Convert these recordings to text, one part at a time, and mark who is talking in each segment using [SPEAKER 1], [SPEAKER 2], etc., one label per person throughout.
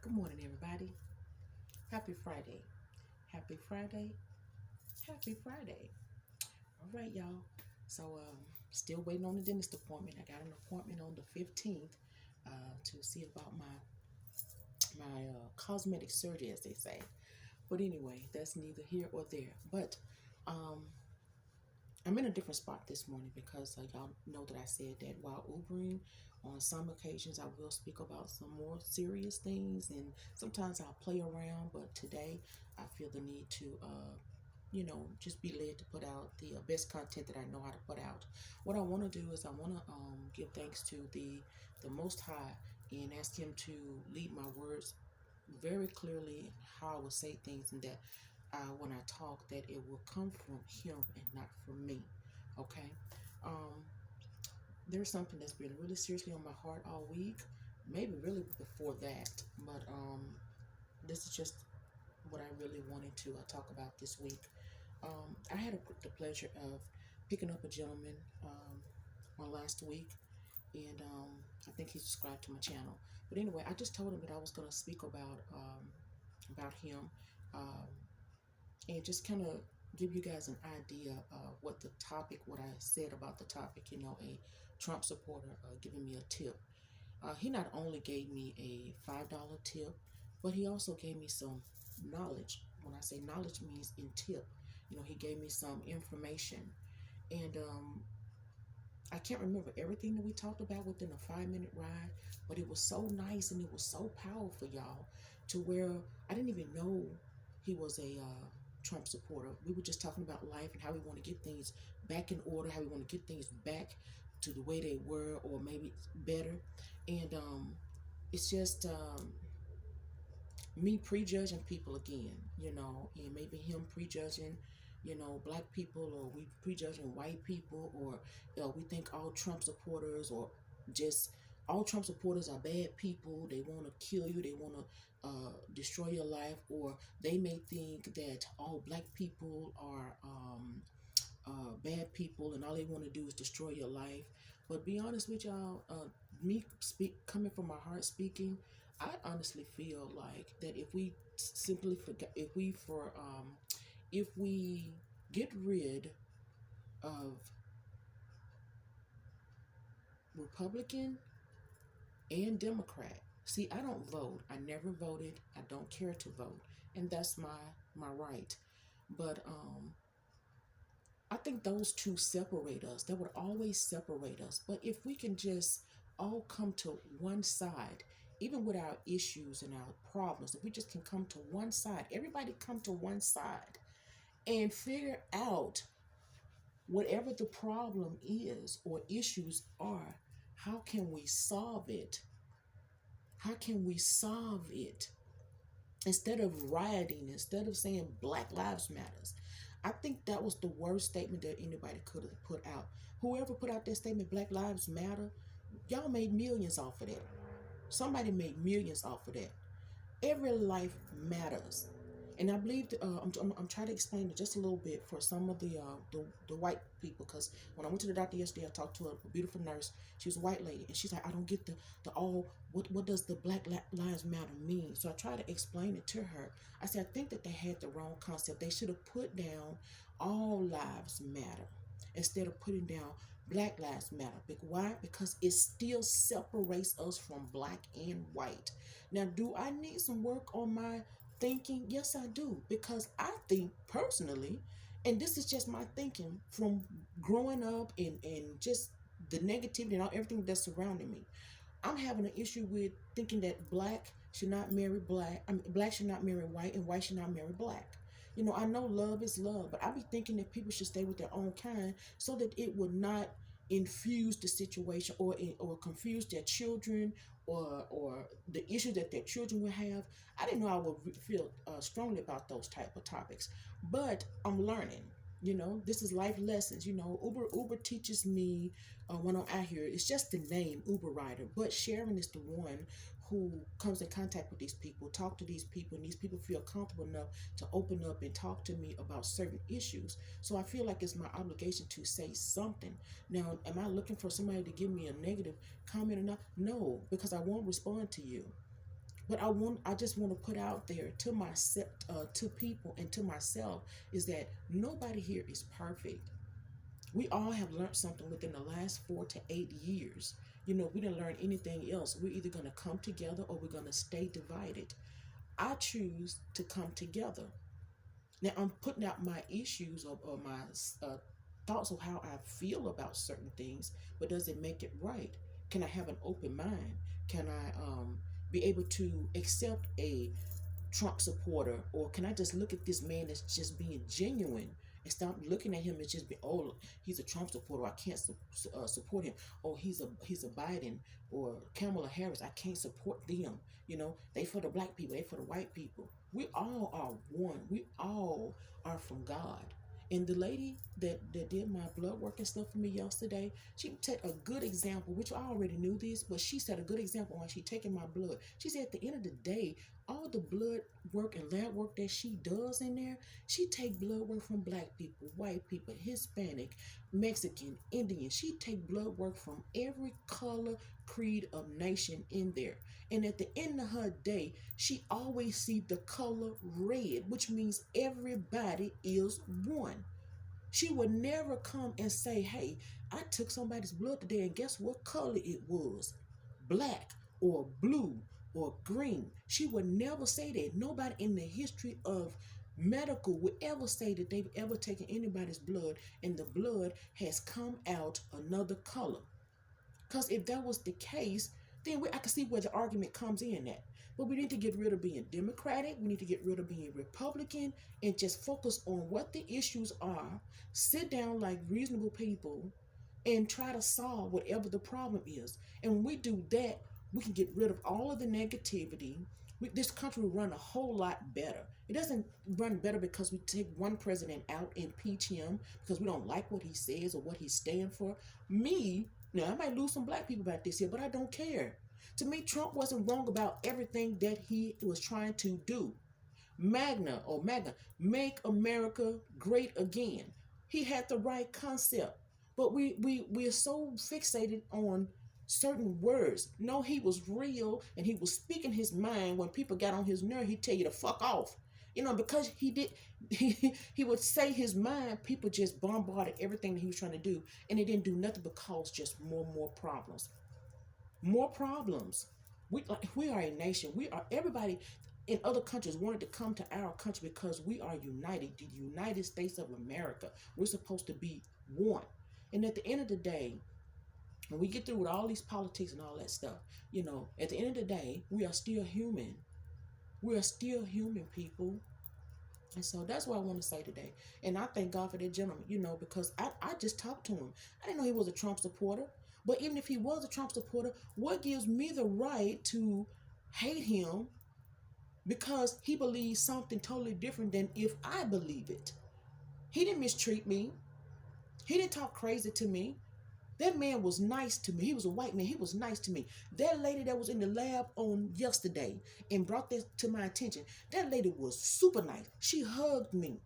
[SPEAKER 1] Good morning, everybody. Happy Friday. Happy Friday. Happy Friday. All right, y'all. Still waiting on the dentist appointment. I got an appointment on the 15th to see about my cosmetic surgery, as they say. But anyway, that's neither here or there. But um, I'm in a different spot this morning because y'all know that I said that while Ubering, on some occasions I will speak about some more serious things, and sometimes I'll play around. But today I feel the need to, just be led to put out the best content that I know how to put out. What I want to do is I want to give thanks to the Most High and ask Him to lead my words very clearly how I will say things, and that when I talk, that it will come from Him and not from me. Okay. Um, there's something that's been really seriously on my heart all week, maybe really before that, but this is just what I really wanted to talk about this week. I had the pleasure of picking up a gentleman on last week, and I think he subscribed to my channel. But anyway, I just told him that I was going to speak about him, um, and just kind of give you guys an idea of what I said about the topic. A Trump supporter giving me a tip. He not only gave me a $5 tip, but he also gave me some knowledge. When I say knowledge, means in tip. He gave me some information, and I can't remember everything that we talked about within a 5-minute ride, but it was so nice and it was so powerful, y'all, to where I didn't even know he was a Trump supporter. We were just talking about life and how we want to get things back in order, how we want to get things back to the way they were, or maybe better. And it's just me prejudging people again, and maybe him prejudging, black people, or we prejudging white people, or we think all Trump supporters, or just all Trump supporters are bad people. They want to kill you. They want to destroy your life, or they may think that all black people are bad people, and all they want to do is destroy your life. But be honest with y'all, me coming from my heart speaking, I honestly feel like that if we simply forget, if we get rid of Republican and Democrat. See, I don't vote. I never voted. I don't care to vote, and that's my right. But I think those two separate us. That would always separate us. But if we can just all come to one side, even with our issues and our problems, if we just can come to one side, everybody come to one side and figure out whatever the problem is or issues are, how can we solve it? How can we solve it? Instead of rioting, instead of saying Black Lives Matters. I think that was the worst statement that anybody could have put out. Whoever put out that statement, Black Lives Matter, y'all made millions off of that. Somebody made millions off of that. Every life matters. And I believe I'm trying to explain it just a little bit for some of the white people, because when I went to the doctor yesterday, I talked to a beautiful nurse. She was a white lady, and she's like, I don't get the all. What does the Black Lives Matter mean? So I tried to explain it to her. I said, I think that they had the wrong concept. They should have put down all lives matter instead of putting down Black Lives Matter. Why? Because it still separates us from black and white. Now, do I need some work on my thinking? Yes, I do. Because I think personally, and this is just my thinking from growing up, and just the negativity and all everything that's surrounding me. I'm having an issue with thinking that black should not marry black. Black should not marry white, and white should not marry black. I know love is love, but I be thinking that people should stay with their own kind so that it would not infuse the situation, or confuse their children, or the issues that their children will have. I didn't know I would feel strongly about those type of topics, but I'm learning. This is life lessons. Uber teaches me when I'm out here. It's just the name Uber rider, but Sharon is the one who comes in contact with these people, talk to these people, and these people feel comfortable enough to open up and talk to me about certain issues. So I feel like it's my obligation to say something. Now, am I looking for somebody to give me a negative comment or not? No, because I won't respond to you. But I just want to put out there to myself, to people, and to myself, is that nobody here is perfect. We all have learned something within the last 4 to 8 years. We didn't learn anything else. We're either going to come together or we're going to stay divided. I choose to come together. Now I'm putting out my issues, or my thoughts of how I feel about certain things, but does it make it right? Can I have an open mind? Can I be able to accept a Trump supporter, or can I just look at this man that's just being genuine and stop looking at him as just be, oh, he's a Trump supporter, I can't support him. Oh, he's a Biden or Kamala Harris, I can't support them. They for the black people, they for the white people. We all are one. We all are from God. And the lady that did my blood work and stuff for me yesterday, she set a good example, which I already knew this, but she set a good example when she taking my blood. She said at the end of the day, all the blood work and lab work that she does in there, she take blood work from black people, white people, Hispanic, Mexican, Indian. She take blood work from every color, creed of nation in there. And at the end of her day, she always see the color red, which means everybody is one. She would never come and say, hey, I took somebody's blood today and guess what color it was? Black or blue or green. She would never say that. Nobody in the history of medical would ever say that they've ever taken anybody's blood and the blood has come out another color. Because if that was the case, then I can see where the argument comes in at. But we need to get rid of being Democratic. We need to get rid of being Republican and just focus on what the issues are. Sit down like reasonable people and try to solve whatever the problem is. And when we do that, we can get rid of all of the negativity. This country will run a whole lot better. It doesn't run better because we take one president out, impeach him because we don't like what he says or what he's standing for. Now I might lose some black people about this here, but I don't care. To me, Trump wasn't wrong about everything that he was trying to do. MAGA, make America great again. He had the right concept, but we are so fixated on certain words. No, he was real and he was speaking his mind. When people got on his nerve, he'd tell you to fuck off. Because he would say his mind, people just bombarded everything that he was trying to do, and it didn't do nothing but cause just more problems. More problems. We are a nation. We are everybody in other countries wanted to come to our country because we are united. The United States of America. We're supposed to be one. And at the end of the day, when we get through with all these politics and all that stuff, at the end of the day, we are still human. We are still human, people. And so that's what I want to say today. And I thank God for that gentleman, because I just talked to him. I didn't know he was a Trump supporter. But even if he was a Trump supporter, what gives me the right to hate him because he believes something totally different than if I believe it? He didn't mistreat me. He didn't talk crazy to me. That man was nice to me. He was a white man. He was nice to me. That lady that was in the lab on yesterday and brought this to my attention, that lady was super nice. She hugged me.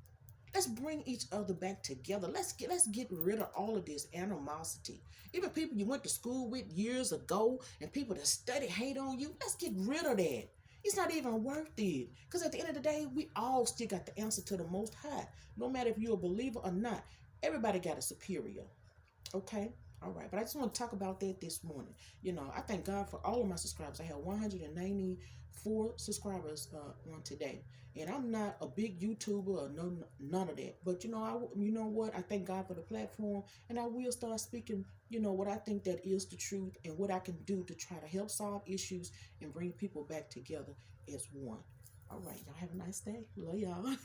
[SPEAKER 1] Let's bring each other back together. Let's get rid of all of this animosity. Even people you went to school with years ago and people that study hate on you, let's get rid of that. It's not even worth it. Because at the end of the day, we all still got the answer to the Most High. No matter if you're a believer or not, everybody got a superior. Okay? All right, but I just want to talk about that this morning. I thank God for all of my subscribers. I have 194 subscribers on today, and I'm not a big YouTuber or none of that. But you know what? I thank God for the platform, and I will start speaking. What I think that is the truth, and what I can do to try to help solve issues and bring people back together as one. All right, y'all have a nice day. Love y'all.